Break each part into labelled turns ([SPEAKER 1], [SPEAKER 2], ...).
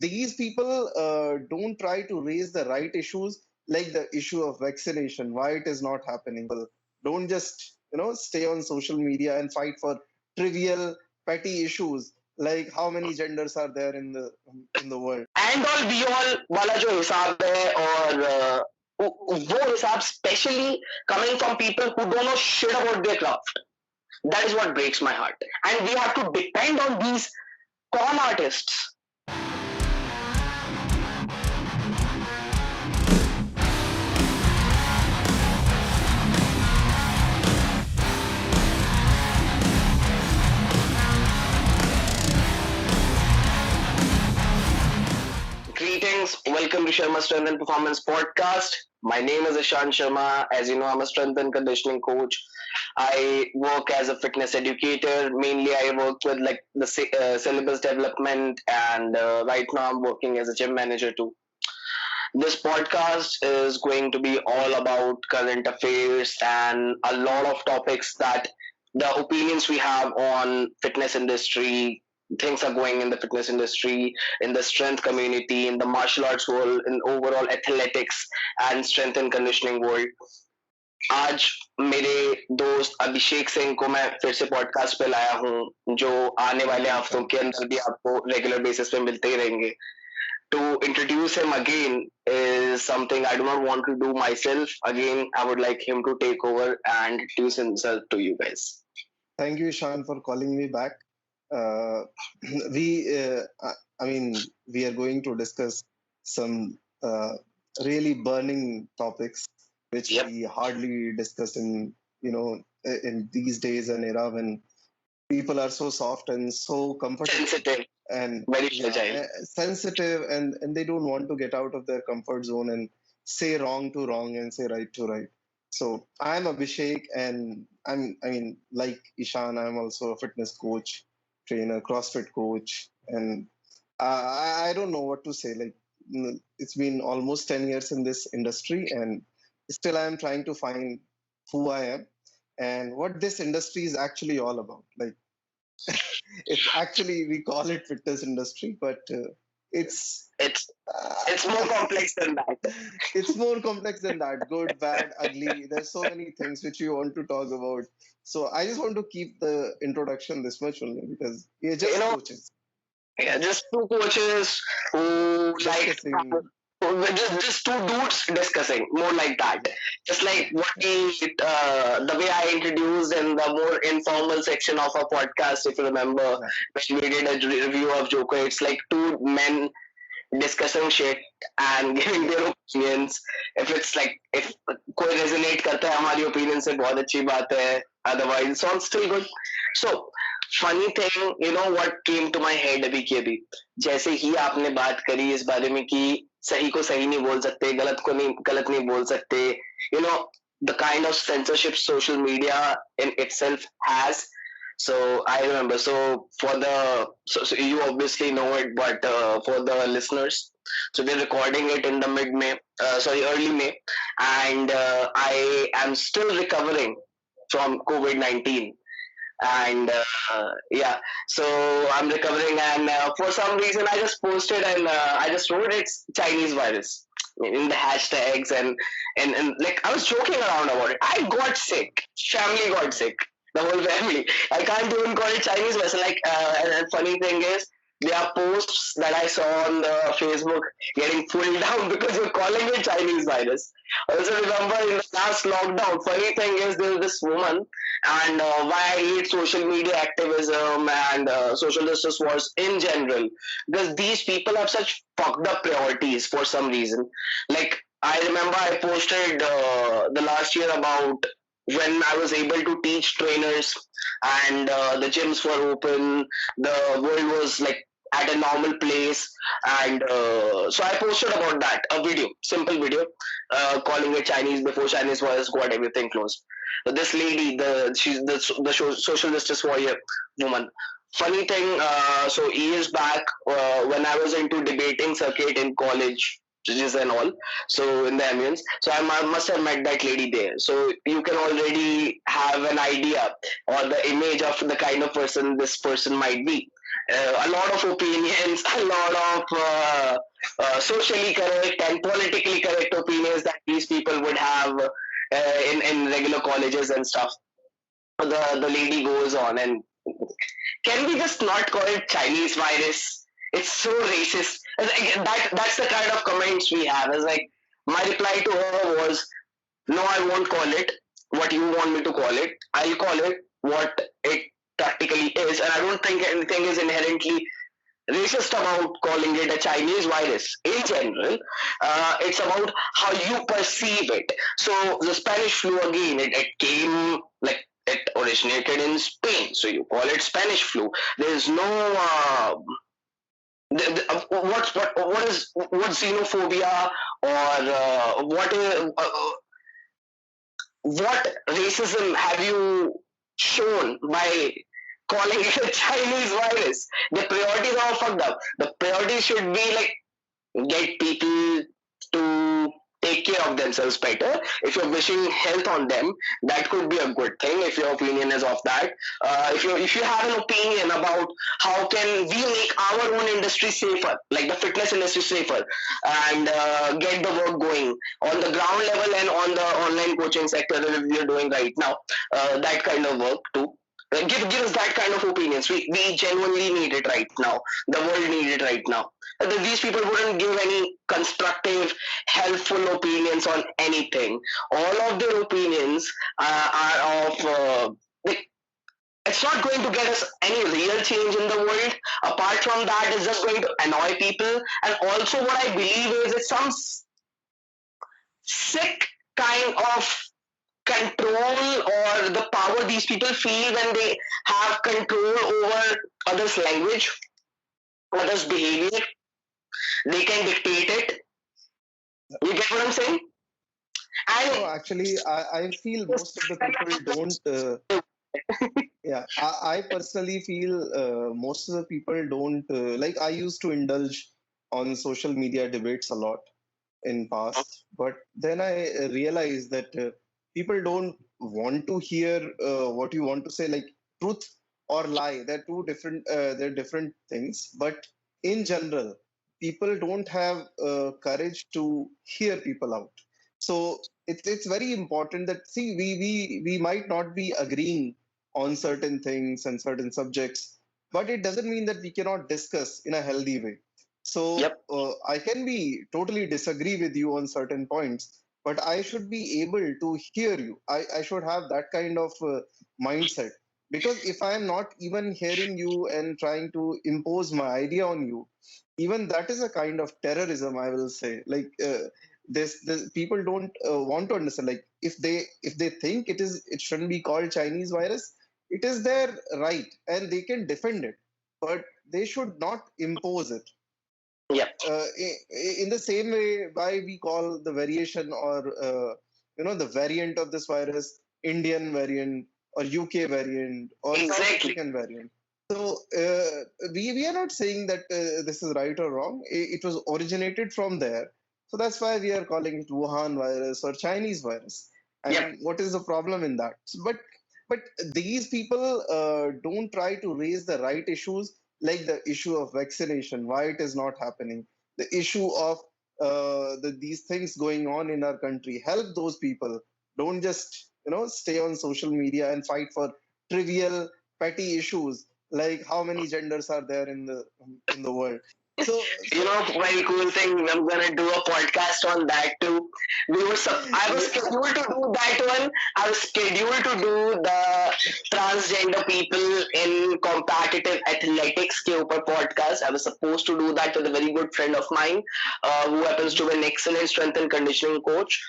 [SPEAKER 1] these people don't try to raise the right issues, like the issue of vaccination, why it is not happening. Don't just stay on social media and fight for trivial petty issues like how many genders are there in the world.
[SPEAKER 2] And all be all वाला जो हिसाब है और वो हिसाब specially coming from people who don't know shit about their craft, that is what breaks my heart, and we have to depend on these con artists. Greetings, welcome to Sharma Strength and Performance Podcast. My name is Ishan Sharma. As you know, I'm a strength and conditioning coach. I work as a fitness educator. Mainly, I work with like the syllabus development, and right now I'm working as a gym manager too. This podcast is going to be all about current affairs and a lot of topics that the opinions we have on fitness industry, things are going in the fitness industry, in the strength community, in the martial arts world, in overall athletics and strength and conditioning world. आज मेरे दोस्त अभिषेक सिंह को मैं फिर से podcast पे लाया हूँ, जो आने वाले हफ्तों के अंदर भी आपको रेगुलर बेसिस पे मिलते ही रहेंगे. To introduce him again is something I do not want to do myself. Again, I would like him to take over and introduce himself to you guys.
[SPEAKER 1] Thank you, Ishan, for calling me back. uh, we we are going to discuss some really burning topics which
[SPEAKER 2] Yep.
[SPEAKER 1] we hardly discuss in these days and era when people are so soft and so comfortable
[SPEAKER 2] Sensitive,
[SPEAKER 1] and
[SPEAKER 2] very fragile.
[SPEAKER 1] sensitive, and they don't want to get out of their comfort zone and say wrong to wrong and say right to right. So I'm Abhishek, and like Ishan, I'm also a fitness coach, trainer, CrossFit coach, and I don't know what to say. Like, it's been almost 10 years in this industry, and still I am trying to find who I am and what this industry is actually all about. Like, it's actually, we call it fitness industry, but it's
[SPEAKER 2] It's
[SPEAKER 1] uh,
[SPEAKER 2] more complex than that.
[SPEAKER 1] it's more complex than that. Good, bad, ugly. There's so many things which we want to talk about. So I just want to keep the introduction this much only because we're
[SPEAKER 2] You
[SPEAKER 1] just
[SPEAKER 2] know,
[SPEAKER 1] coaches
[SPEAKER 2] yeah, just two coaches who like
[SPEAKER 1] discussing.
[SPEAKER 2] just two dudes discussing, more like that. Just like
[SPEAKER 1] Yeah,
[SPEAKER 2] what we the way I introduced in the more informal section of our podcast, if you remember,
[SPEAKER 1] yeah,
[SPEAKER 2] when we did a review of Joker, it's like two men discussing shit and giving their opinions. If it's like, if कोई resonate करता है हमारी opinion से, बहुत अच्छी बात है. Otherwise, it's all still good. So, funny thing, you know what came to my head अभी की अभी, जैसे ही आपने बात करी इस बारे में कि सही को सही नहीं बोल सकते, गलत को नहीं गलत नहीं बोल सकते, you know, the kind of censorship social media in itself has. So I remember. So for the so you obviously know it, but for the listeners, so we're recording it in the mid May, early May, and I am still recovering from COVID-19, and yeah, so I'm recovering, and for some reason I just posted and I just wrote it's Chinese virus in the hashtags, and like I was joking around about it. I got sick, family got sick, the whole family. I can't even call it Chinese virus. Like and funny thing is, there are posts that I saw on the Facebook getting pulled down because you're calling it Chinese virus. I also remember in the last lockdown, funny thing is there was this woman, and why I hate social media activism and social justice wars in general, because these people have such fucked up priorities for some reason. Like I remember I posted the last year about when I was able to teach trainers and the gyms were open, the world was like at a normal place, and so I posted about that, a video, simple video, calling it Chinese before Chinese was got everything closed. So this lady, she's the social justice warrior woman. Funny thing, so years back, when I was into debating circuit in college, judges and all, so in the ambience, so I must have met that lady there. So you can already have an idea or the image of the kind of person this person might be. a lot of opinions, a lot of socially correct and politically correct opinions that these people would have in regular colleges and stuff. The lady goes on and, can we just not call it Chinese virus? It's so racist. That's the kind of comments we have. It's like, my reply to her was, no, I won't call it what you want me to call it. I'll call it what it practically is, and I don't think anything is inherently racist about calling it a Chinese virus. In general, it's about how you perceive it. So the Spanish flu, again, it came like, it originated in Spain, so you call it Spanish flu. There's no what xenophobia, or what racism have you shown by calling it a Chinese virus? The priorities are all fucked up. The priorities should be like, get people to take care of themselves better. If you're wishing health on them, that could be a good thing. If your opinion is of that, if you have an opinion about how can we make our own industry safer, like the fitness industry safer, and get the work going on the ground level and on the online coaching sector that we are doing right now, that kind of work too. Give us that kind of opinions. We genuinely need it right now. The world needs it right now. These people wouldn't give any constructive, helpful opinions on anything. All of their opinions are of like, it's not going to get us any real change in the world. Apart from that, it's just going to annoy people. And also, what I believe is it's some sick kind of control or the power these people feel when they have control over others' language, others' behavior. They can dictate it. You get what I'm saying?
[SPEAKER 1] No,
[SPEAKER 2] And
[SPEAKER 1] actually, I feel most of the people don't. Yeah, I personally feel most of the people don't like. I used to indulge on social media debates a lot in past, but then I realized that people don't want to hear what you want to say, like truth or lie. They're two different. They're different things. But in general, people don't have courage to hear people out. So it's very important that, see, we might not be agreeing on certain things and certain subjects, but it doesn't mean that we cannot discuss in a healthy way. So
[SPEAKER 2] yep,
[SPEAKER 1] I can be totally disagree with you on certain points, but I should be able to hear you. I should have that kind of mindset, because if I am not even hearing you and trying to impose my idea on you, even that is a kind of terrorism, I will say. Like this people don't want to understand. Like if they think it shouldn't be called Chinese virus, it is their right and they can defend it, but they should not impose it.
[SPEAKER 2] yep,
[SPEAKER 1] In the same way, why we call the variation or the variant of this virus Indian variant or UK variant or South
[SPEAKER 2] exactly.
[SPEAKER 1] African variant. So we are not saying that this is right or wrong. It was originated from there, so that's why we are calling it Wuhan virus or Chinese virus.
[SPEAKER 2] Yep,
[SPEAKER 1] And what is the problem in that? But these people don't try to raise the right issues, like the issue of vaccination, why it is not happening, the issue of these things going on in our country. Help those people. Don't just stay on social media and fight for trivial, petty issues like how many genders are there in the world. So
[SPEAKER 2] very cool thing. I'm gonna do a podcast on that too. I was scheduled to do that one. I was scheduled to do the transgender people in competitive athletics के ऊपर podcast. I was supposed to do that with a very good friend of mine, who happens to be an excellent strength and conditioning coach.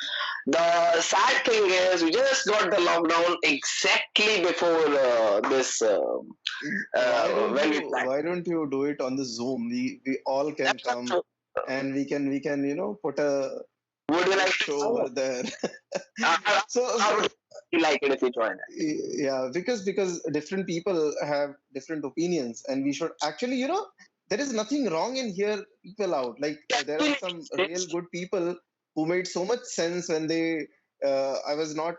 [SPEAKER 2] The sad thing is, we just got the lockdown exactly before this. When we planned.
[SPEAKER 1] why don't you do it on the Zoom? We all can
[SPEAKER 2] That's not
[SPEAKER 1] come
[SPEAKER 2] true.
[SPEAKER 1] and we can put a
[SPEAKER 2] Would you like to
[SPEAKER 1] show
[SPEAKER 2] join
[SPEAKER 1] over
[SPEAKER 2] us?
[SPEAKER 1] there.
[SPEAKER 2] I
[SPEAKER 1] so
[SPEAKER 2] would really like it if you join us.
[SPEAKER 1] yeah, because different people have different opinions, and we should actually, there is nothing wrong in hear people out. Like there are some real good people who made so much sense when I was not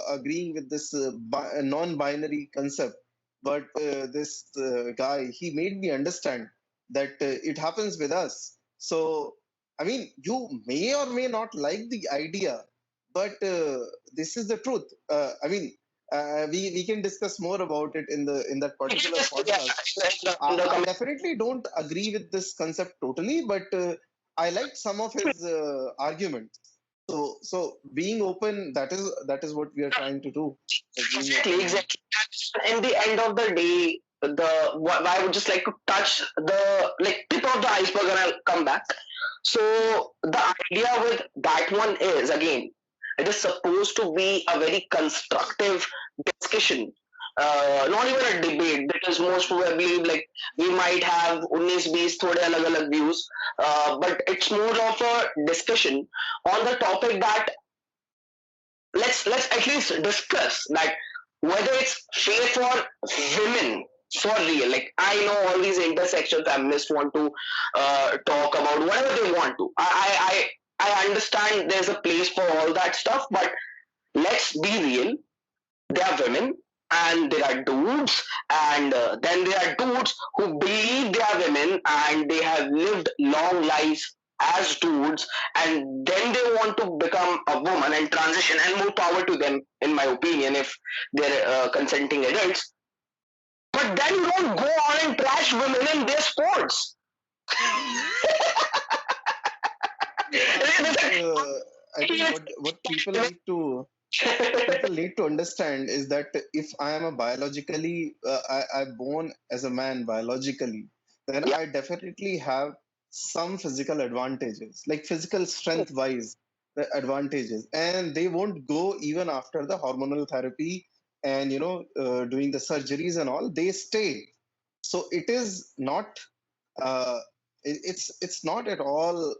[SPEAKER 1] agreeing with this non-binary concept. but this guy, he made me understand that it happens with us. So, I mean, you may or may not like the idea, but this is the truth. I mean, we can discuss more about it in that
[SPEAKER 2] We can
[SPEAKER 1] particular
[SPEAKER 2] just, yeah,
[SPEAKER 1] podcast.
[SPEAKER 2] in the
[SPEAKER 1] I
[SPEAKER 2] comment.
[SPEAKER 1] definitely don't agree with this concept totally, but I liked some of his arguments. So being open, that is what we are trying to do. Like being
[SPEAKER 2] Exactly,
[SPEAKER 1] open.
[SPEAKER 2] exactly. In the end of the day, I would just like to touch the like tip of the iceberg, and I'll come back. So the idea with that one is, again, it is supposed to be a very constructive discussion, not even a debate, because most probably like we might have 19-20 थोड़े अलग अलग views, but it's more of a discussion on the topic that let's at least discuss that whether it's fair for women for real. Like I know all these intersectional feminists want to talk about whatever they want to. I understand there's a place for all that stuff, but let's be real. They are women, and there are dudes, and then there are dudes who believe they are women and they have lived long lives as dudes, and then they want to become a woman and transition, and more power to them, in my opinion, if they're consenting adults. But then you don't go on and trash women in their sports.
[SPEAKER 1] But I think what people need to understand is that if I am a biologically I'm born as a man biologically, then
[SPEAKER 2] Yeah,
[SPEAKER 1] I definitely have some physical advantages, like physical strength wise advantages, and they won't go even after the hormonal therapy and doing the surgeries and all. They stay. So it is not. Uh, it's not at all.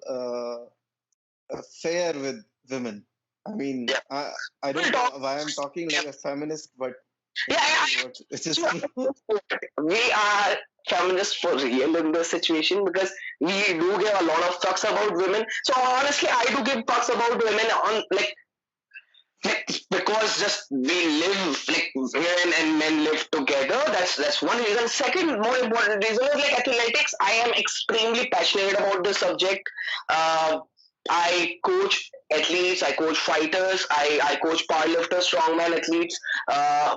[SPEAKER 1] Fair with women. I mean,
[SPEAKER 2] yeah.
[SPEAKER 1] I
[SPEAKER 2] We'll
[SPEAKER 1] don't know
[SPEAKER 2] talk.
[SPEAKER 1] why I'm talking like a feminist, but
[SPEAKER 2] Yeah,
[SPEAKER 1] this
[SPEAKER 2] yeah,
[SPEAKER 1] is what it is
[SPEAKER 2] yeah.
[SPEAKER 1] true.
[SPEAKER 2] We are feminists for real in this situation, because we do give a lot of fucks about women. So honestly, I do give fucks about women on like because just we live like women and men live together. That's one reason. Second, more important reason is like athletics. I am extremely passionate about this subject. Uh, I coach athletes, I coach fighters, I coach powerlifters, strongman athletes.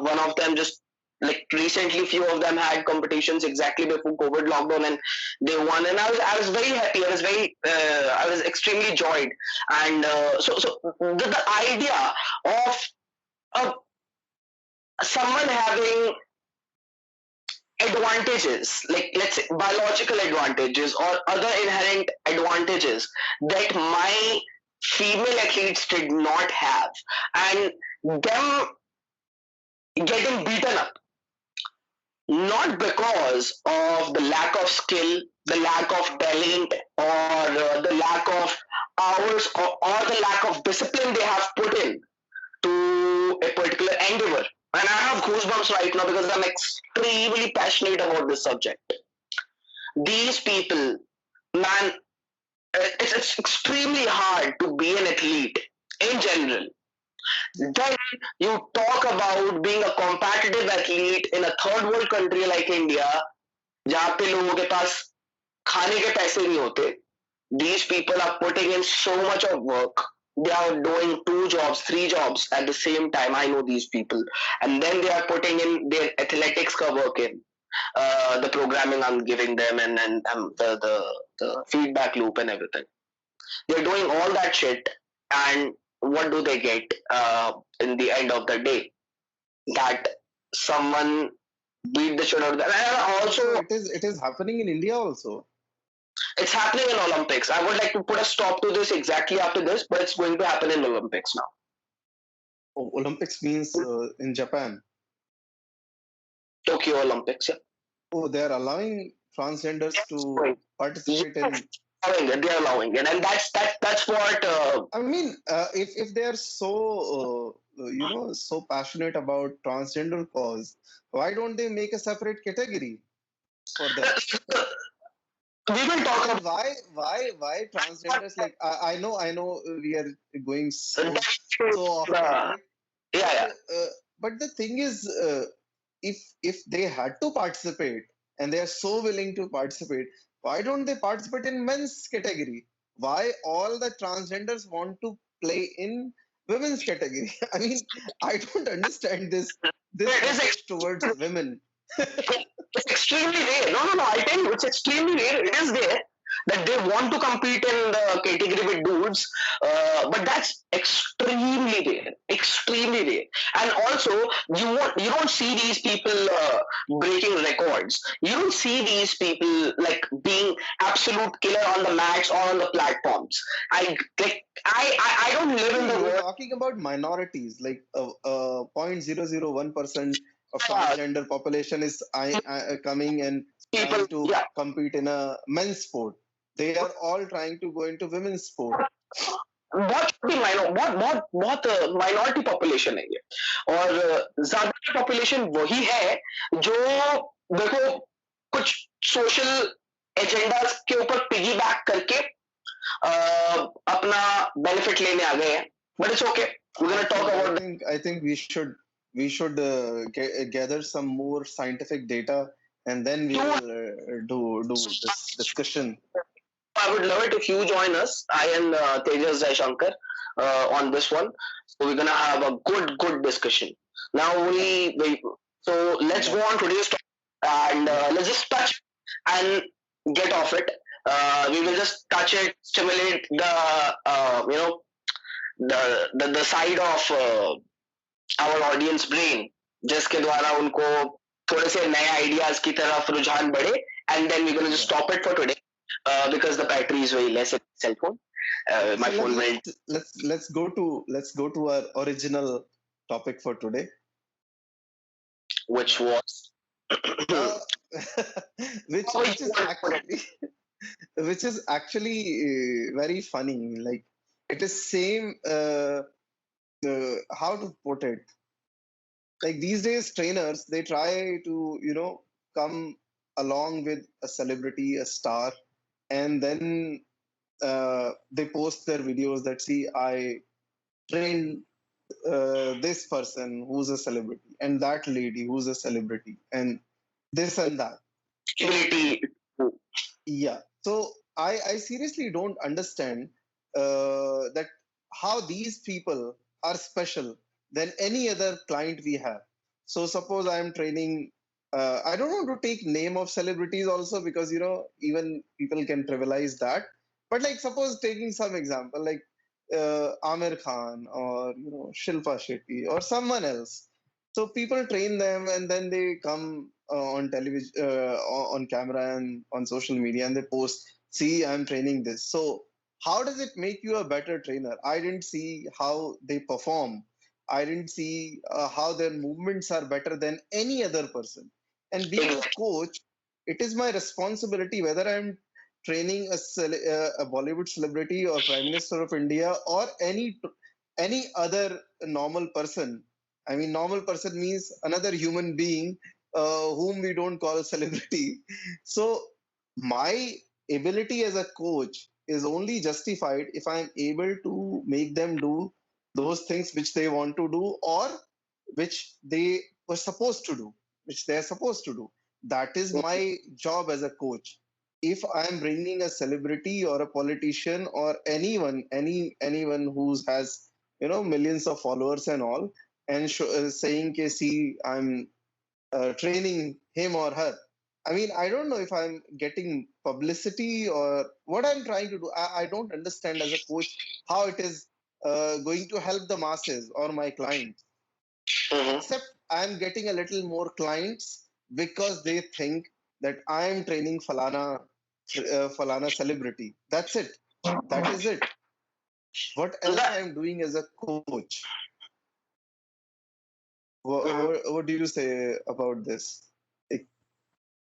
[SPEAKER 2] One of them just like recently, few of them had competitions exactly before COVID lockdown, and they won. And I was very happy. I was extremely joyed. And so the idea of uh, someone having advantages, like let's say biological advantages or other inherent advantages that my female athletes did not have, and them getting beaten up, not because of the lack of skill, the lack of talent, or the lack of hours, or the lack of discipline they have put in to a particular endeavor. And I have goosebumps right now because I'm extremely passionate about this subject. These people, man, it's extremely hard to be an athlete in general. Then you talk about being a competitive athlete in a third world country like India, जहाँ पे लोगों के पास खाने के पैसे नहीं होते. These people are putting in so much of work. They are doing 2 jobs, 3 jobs at the same time. I know these people, and then they are putting in their athletics ka work in the programming I'm giving them, and the feedback loop and everything. They're doing all that shit, and what do they get in the end of the day? That someone beat the shit out of them. And
[SPEAKER 1] Also,
[SPEAKER 2] also,
[SPEAKER 1] it is happening in India also.
[SPEAKER 2] it's happening in Olympics. I would like to put a stop to this exactly after this, but it's going to happen in Olympics now.
[SPEAKER 1] Oh, Olympics means in Japan.
[SPEAKER 2] Tokyo Olympics, yeah.
[SPEAKER 1] Oh, they are allowing transgenders to
[SPEAKER 2] Yes,
[SPEAKER 1] participate in.
[SPEAKER 2] allowing it. They're allowing it, and that's what.
[SPEAKER 1] I mean, if they are so so passionate about transgender cause, why don't they make a separate category for them?
[SPEAKER 2] We will talk
[SPEAKER 1] And
[SPEAKER 2] about
[SPEAKER 1] why transgenders? Like I know we are going so
[SPEAKER 2] that.
[SPEAKER 1] off
[SPEAKER 2] Uh,
[SPEAKER 1] topic,
[SPEAKER 2] yeah,
[SPEAKER 1] but
[SPEAKER 2] yeah.
[SPEAKER 1] but the thing is, if they had to participate and they are so willing to participate, why don't they participate in men's category? Why all the transgenders want to play in women's category? I mean, I don't understand this
[SPEAKER 2] It is
[SPEAKER 1] fetish towards women.
[SPEAKER 2] it's extremely rare. No, no, no. I tell you, it's extremely rare. It is there that they want to compete in the category with dudes, but that's extremely rare. Extremely rare. And also, you don't see these people breaking records. You don't see these people like being absolute killer on the mats or on the platforms. I don't live in
[SPEAKER 1] See,
[SPEAKER 2] the
[SPEAKER 1] you're
[SPEAKER 2] world.
[SPEAKER 1] talking about minorities, like 0.001% of
[SPEAKER 2] Uh,
[SPEAKER 1] transgender population is coming and
[SPEAKER 2] people,
[SPEAKER 1] trying to
[SPEAKER 2] yeah.
[SPEAKER 1] compete in a men's sport. They are all trying to go into women's sport.
[SPEAKER 2] बहुत छोटी बहुत बहुत बहुत minority population है ये और ज्यादा population वही है जो देखो कुछ सोशल एजेंडास के ऊपर पिगी बैक करके अपना बेनिफिट लेने आ गए हैं but it's okay we gonna
[SPEAKER 1] I
[SPEAKER 2] talk
[SPEAKER 1] think I
[SPEAKER 2] about
[SPEAKER 1] think I think we should gather some more scientific data, and then we
[SPEAKER 2] क्यों
[SPEAKER 1] will do this discussion.
[SPEAKER 2] I would love it if you join us, I and Tejas Shankar, on this one. So we're gonna have a good discussion. Now so let's go
[SPEAKER 1] Yeah,
[SPEAKER 2] on today's topic and
[SPEAKER 1] yeah,
[SPEAKER 2] let's just touch and get off it. We will
[SPEAKER 1] yeah.
[SPEAKER 2] just touch it, stimulate the the side of our audience brain, जिसके द्वारा उनको थोड़े से नए ideas की तरफ रुझान बढ़े and then we're going to just
[SPEAKER 1] Yeah.
[SPEAKER 2] stop it for today because the battery is very less in my cell phone. My
[SPEAKER 1] So let,
[SPEAKER 2] phone
[SPEAKER 1] let
[SPEAKER 2] will,
[SPEAKER 1] let's go to our original topic for today.
[SPEAKER 2] which was,
[SPEAKER 1] Uh, which
[SPEAKER 2] how you
[SPEAKER 1] which is
[SPEAKER 2] want to put it.
[SPEAKER 1] actually which is actually very funny. Like it is same. How to put it? Like these days, trainers they try to come along with a celebrity, a star, and then they post their videos that see I trained this person who's a celebrity and that lady who's a celebrity and this and that. So
[SPEAKER 2] Ability.
[SPEAKER 1] yeah, so I seriously don't understand that how these people are special than any other client we have. So suppose I am training. I don't want to take name of celebrities also because even people can trivialize that. But like suppose taking some example like Amir Khan or Shilpa Shetty or someone else. So people train them and then they come on television, on camera and on social media, and they post, "See, I'm training this." So how does it make you a better trainer? I didn't see how they perform. I didn't see how their movements are better than any other person. And being a
[SPEAKER 2] Exactly.
[SPEAKER 1] coach, it is my responsibility whether I'm training a Bollywood celebrity or Prime Minister of India or any other normal person. I mean, normal person means another human being whom we don't call a celebrity. So, my ability as a coach is only justified if I'm able to make them do those things which they want to do or which they were supposed to do, which they're supposed to do. That is my job as a coach. If I'm bringing a celebrity or a politician or anyone who has millions of followers and all, and saying, "Okay, see, I'm training him or her." I mean, I don't know if I'm getting publicity or what I'm trying to do. I don't understand as a coach how it is going to help the masses or my clients.
[SPEAKER 2] Mm-hmm.
[SPEAKER 1] Except I'm getting a little more clients because they think that I'm training Falana celebrity. That's it. That is it. What else
[SPEAKER 2] That,
[SPEAKER 1] I'm doing as a coach?
[SPEAKER 2] mm-hmm.
[SPEAKER 1] What do you say about this? Like,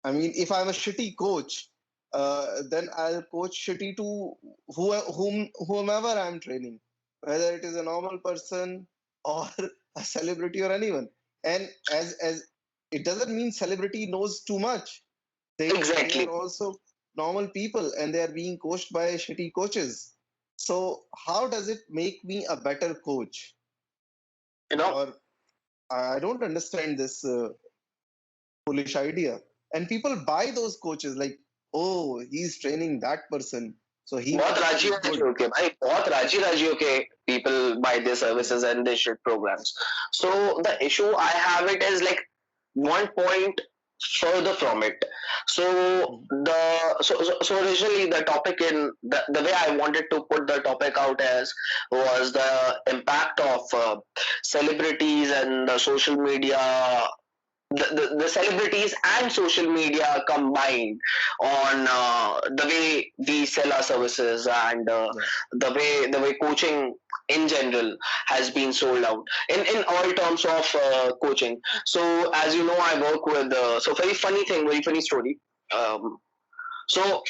[SPEAKER 1] I mean, if I'm a shitty coach, then I'll coach shitty to whomever I'm training, whether it is a normal person or a celebrity or anyone. And as it doesn't mean celebrity knows too much. They
[SPEAKER 2] Exactly.
[SPEAKER 1] are also normal people and they are being coached by shitty coaches. So how does it make me a better coach?
[SPEAKER 2] You know,
[SPEAKER 1] Or I don't understand this. foolish idea. And people buy those coaches like, oh, he's training that person, so he
[SPEAKER 2] बहुत
[SPEAKER 1] must
[SPEAKER 2] राजी
[SPEAKER 1] be
[SPEAKER 2] राजी
[SPEAKER 1] good.
[SPEAKER 2] होके भाई, बहुत राजी होके people buy their
[SPEAKER 1] Yeah.
[SPEAKER 2] services and their shit programs. So the issue I have it is like one point further from it. So
[SPEAKER 1] Mhm.
[SPEAKER 2] so originally the topic in the way I wanted to put the topic out as was the impact of celebrities and the social media, the celebrities and social media combined on the way we sell our services and
[SPEAKER 1] Yeah.
[SPEAKER 2] the way coaching in general has been sold out in all terms of coaching. So as you know, I work with so very funny thing, very funny story. So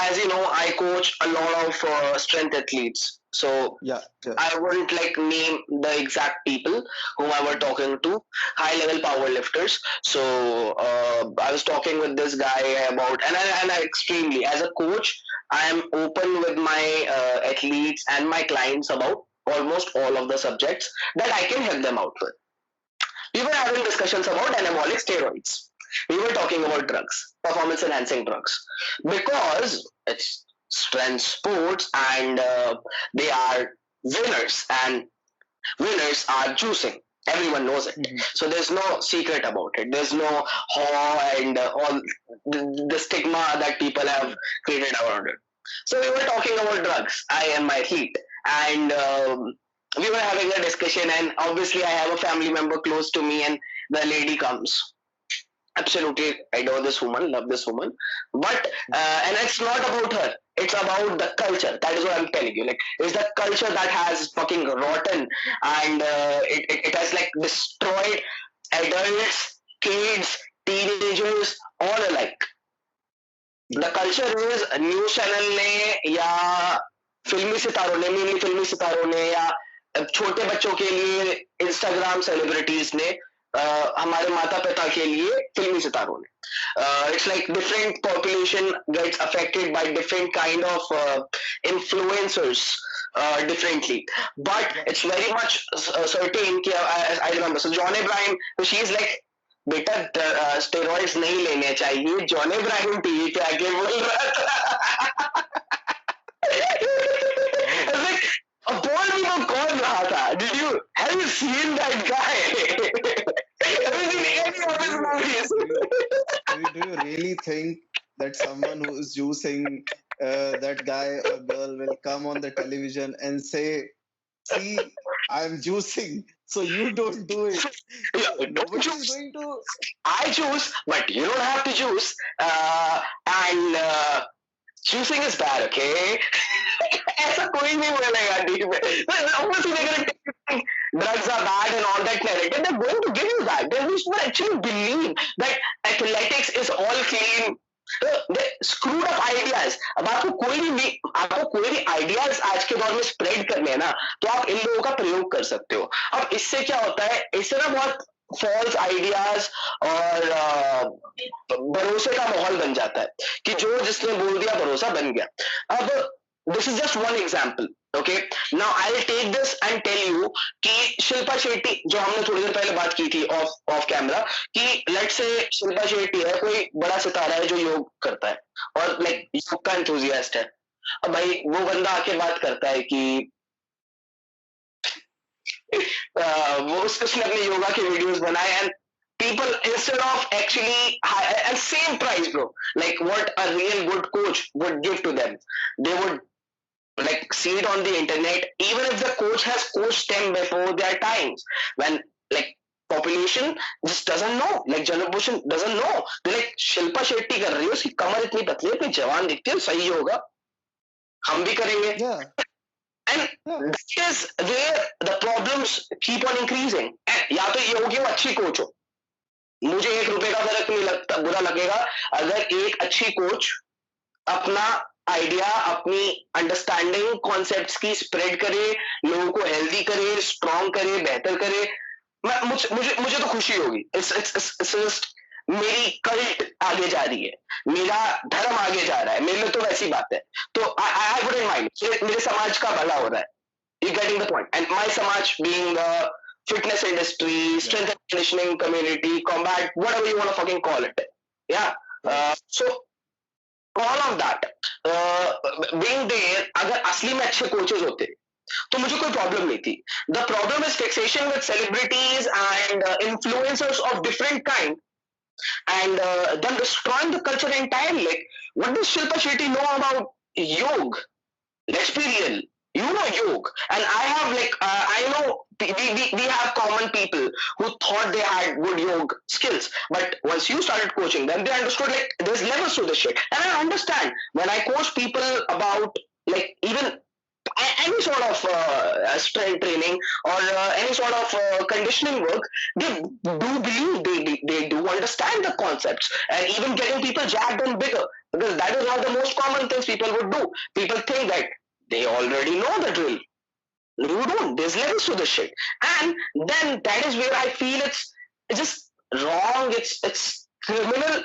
[SPEAKER 2] as you know, I coach a lot of strength athletes. So
[SPEAKER 1] Yeah. Yeah.
[SPEAKER 2] I wouldn't like name the exact people whom I were talking to, high level power lifters. So I was talking with this guy about, and I extremely, as a coach, I am open with my athletes and my clients about almost all of the subjects that I can help them out with. We were having discussions about anabolic steroids. We were talking about drugs, performance enhancing drugs, because it's strength sports and they are winners, and winners are juicing. Everyone knows it.
[SPEAKER 1] Mhm.
[SPEAKER 2] So there's no secret about it. There's no haw and all the stigma that people have created around it. So we were talking about drugs, I and my athlete, and we were having a discussion. And obviously, I have a family member close to me, and the lady comes. Absolutely, I adore this woman, love this woman, but and it's not about her. It's about the culture. That is what I'm telling you. Like, it's the culture that has fucking rotten, and it has like destroyed adults, kids, teenagers, all alike. The culture is news channel ने या फिल्मी सितारों ने, mainly फिल्मी सितारों ने या छोटे बच्चों के लिए इंस्टाग्राम सेलिब्रिटीज ने, हमारे माता पिता के लिए फिल्मी सितारों ने, it's like different population gets affected by different kind of influencers differently, but
[SPEAKER 1] Yeah.
[SPEAKER 2] it's very much certain कि I remember so John Abraham, so she's like, बेटा स्टेरॉइड्स नहीं लेने चाहिए, जॉन इब्राहिम टीवी पे आके बोल रहा था।
[SPEAKER 1] Oh.
[SPEAKER 2] like, बोल भी वो कौन रहा था? Did you have you seen that guy? Have you seen any
[SPEAKER 1] So
[SPEAKER 2] of his movies?
[SPEAKER 1] do you really think that someone who is juicing, that guy or girl will come on the television and say, "See, I'm juicing, so you don't do it."
[SPEAKER 2] Yeah, don't
[SPEAKER 1] Nobody is
[SPEAKER 2] choose.
[SPEAKER 1] going to.
[SPEAKER 2] I choose, but you don't have to choose. And choosing is bad, okay? ऐसा कोई नहीं बोलेगा TV में। Obviously they're going to take drugs are bad and all that narrative. They're going to give you that. They will actually believe that athletics is all clean. Screwed up ideas. अब आपको कोई भी ideas आज के दौर में spread करने हैं ना, तो आप इन लोगों का प्रयोग कर सकते हो। अब इससे क्या होता है, इससे ना बहुत फॉल्स आइडियाज और भरोसे का माहौल बन जाता है कि जो जिसने बोल दिया भरोसा बन गया। अब this is just one example, okay. Now I will take this and tell you कि शिल्पा शेट्टी, जो हमने थोड़ी देर पहले बात की थी ऑफ कैमरा, कि लेट से शिल्पा शेट्टी है, कोई बड़ा सितारा है जो योग करता है और लाइक योग का एंथुजियास्ट है। अब भाई वो बंदा आके बात करता है कि वो उसने अपने योगा के वीडियोस बनाए, and people instead of actually and same price, bro, like what a real good coach would give to them, they would like see it on the internet, even if the coach has coached them before their times, when like population just doesn't know, like general population doesn't know, they like Shilpa Shetty कर रही है, उसकी कमर इतनी पतली है, इतनी जवान दिखती है, सही होगा, हम भी करेंगे।
[SPEAKER 1] Yeah.
[SPEAKER 2] And
[SPEAKER 1] Yeah.
[SPEAKER 2] that is where the problems keep on increasing. And या तो ये हो कि वो अच्छी कोच हो, मुझे ₹1 का फर्क नहीं लगता, बुरा लगेगा अगर एक अच्छी कोच अपना आइडिया, अपनी अंडरस्टैंडिंग कॉन्सेप्ट्स की स्प्रेड करे, लोगों को हेल्दी करे, स्ट्रॉन्ग करे, बेहतर करे। मुझे तो खुशी होगी। इट्स जस्ट मेरी कल्ट आगे जा रही है, मेरा धर्म आगे जा रहा है, मेरे लिए तो वैसी बात है। तो आई वुडंट माइंड, मेरे समाज का भला हो रहा है। You getting the point? And my samaj being fitness industry, strength and conditioning community, combat, whatever you want to fucking call it. Yeah. So all of that being there, अगर असली में अच्छे coaches होते तो मुझे कोई प्रॉब्लम नहीं थी. The problem is fixation with celebrities and influencers of different kind and them destroying the culture entirely. Like, what does Shilpa Shetty know about yoga? Let's be real. You know yoga, and I have I know we have common people who thought they had good yoga skills, but once you started coaching them, they understood like there's levels to this shit. And I understand when I coach people about like even any sort of strength training or any sort of conditioning work, they do believe they do understand the concepts and even getting people jacked and bigger, because that is one of the most common things people would do. People think that they already know the drill. You don't. There's levels to this shit, and then that is where I feel it's just wrong. It's criminal.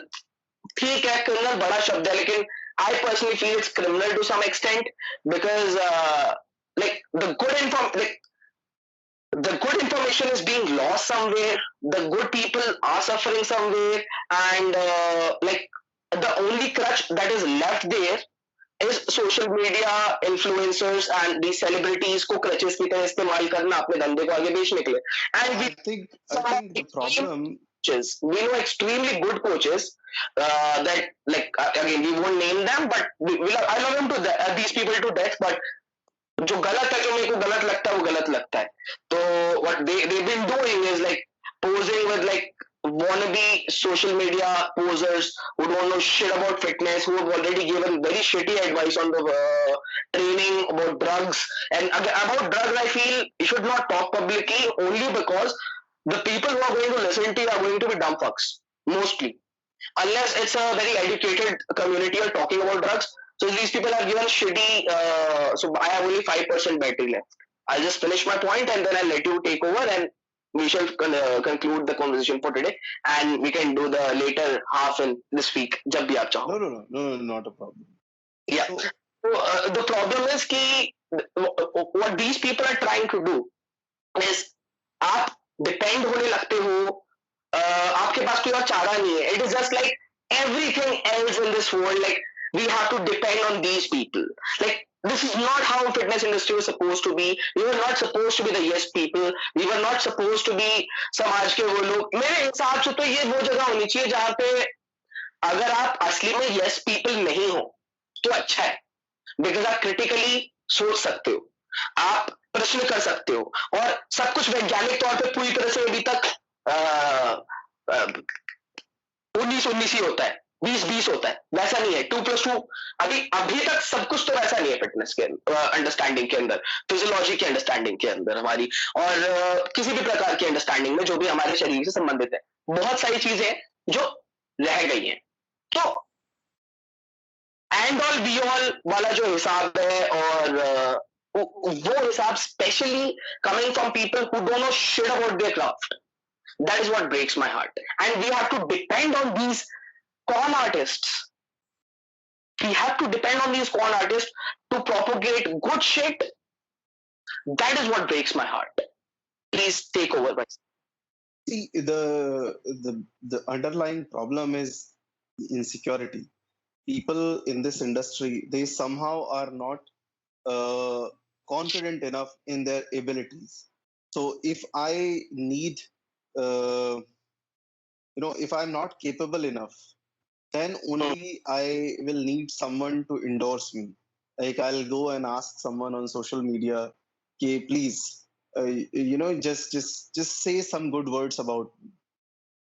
[SPEAKER 2] ठीक है, criminal बड़ा शब्द है, लेकिन I personally feel it's criminal to some extent because like the good information is being lost somewhere. The good people are suffering somewhere, and like the only crutch that is left there is social media influencers and these celebrities को crutches की तरह इस्तेमाल करना अपने धंधे को आगे बेचने के लिए. And
[SPEAKER 1] I think the problem.
[SPEAKER 2] coaches. We know extremely good coaches that like again we won't name them, but I love them to these people to death. But जो गलत है, जो मेरे को गलत लगता है वो गलत लगता है. तो what they've been doing is like posing with like wannabe social media posers who don't know shit about fitness, who have already given very shitty advice on the training, about drugs. And about drugs, I feel you should not talk publicly only because the people who are going to listen to you are going to be dumb fucks, mostly. Unless it's a very educated community or talking about drugs. So these people are given shitty, so I have only 5% battery left. I'll just finish my point and then I'll let you take over and we shall conclude the conversation for today and we can do the later half in this week. जब भी आप चाहो.
[SPEAKER 1] No, not a problem.
[SPEAKER 2] Yeah. So the problem is कि what these people are trying to do is आप depend होने लगते हो, आपके पास कोई और चारा नहीं है. It is just like everything else in this world, like we have to depend on these people. Like this is not how fitness industry was supposed to be. We were not supposed to be the yes people. We were not supposed to be समाज के वो लोग. मेरे हिसाब से तो ये वो जगह होनी चाहिए जहाँ पे अगर आप असली में yes people नहीं हो तो अच्छा है, बिकॉज आप क्रिटिकली सोच सकते हो, आप प्रश्न कर सकते हो और सब कुछ वैज्ञानिक तौर पे पूरी तरह से अभी तक 19-19 ही होता है, 20-20 होता है, वैसा नहीं है. 2+2 अभी तक सब कुछ तो वैसा नहीं है फिटनेस के अंडरस्टैंडिंग के अंदर, फिजियोलॉजी के अंडरस्टैंडिंग के अंदर हमारी, और किसी भी प्रकार की अंडरस्टैंडिंग में जो भी हमारे शरीर से संबंधित है, बहुत सारी चीजें जो रह गई हैं. तो एंड ऑल बी ऑल वाला जो हिसाब है और वो हिसाब specially coming from people who don't know shit about their craft, that is what breaks my heart. And we have to depend on these con artists. We have to depend on these con artists to propagate good shit. That is what breaks my heart. Please take over.
[SPEAKER 1] See, the underlying problem is insecurity. People in this industry, they somehow are not confident enough in their abilities. So if I need if I'm not capable enough, then only I will need someone to endorse me. Like I'll go and ask someone on social media, okay, please, just say some good words about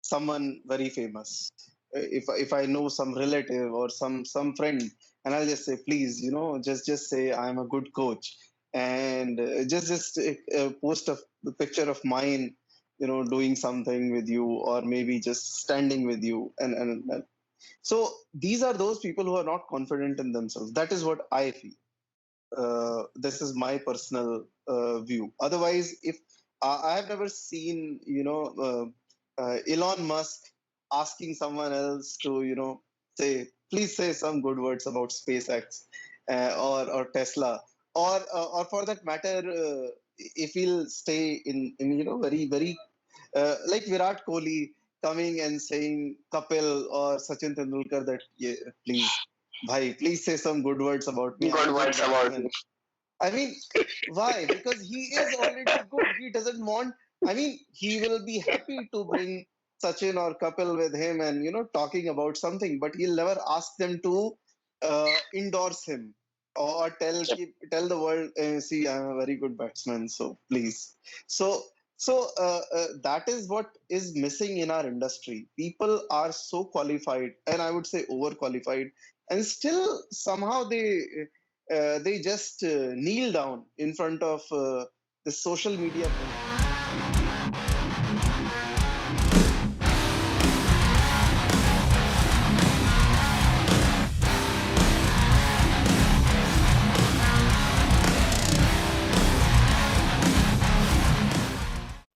[SPEAKER 1] someone very famous. If I know some relative or some friend, and I'll just say, please, just say I'm a good coach, and just post a picture of mine, doing something with you, or maybe just standing with you, and so these are those people who are not confident in themselves. That is what I feel. This is my personal view. Otherwise, if I have never seen, Elon Musk asking someone else to, say, please say some good words about SpaceX or Tesla, or for that matter, if he'll stay in very like Virat Kohli coming and saying Kapil or Sachin Tendulkar that, yeah, please, bhai, please say some good words about me. I'm
[SPEAKER 2] Good
[SPEAKER 1] a good
[SPEAKER 2] words about me.
[SPEAKER 1] batsman. I mean, why? Because he is already good. He doesn't want. I mean, he will be happy to bring Sachin or Kapil with him and talking about something, but he'll never ask them to endorse him or tell the world, see, I'm a very good batsman. So please. So that is what is missing in our industry. People are so qualified, and I would say overqualified, and still somehow they just kneel down in front of the social media.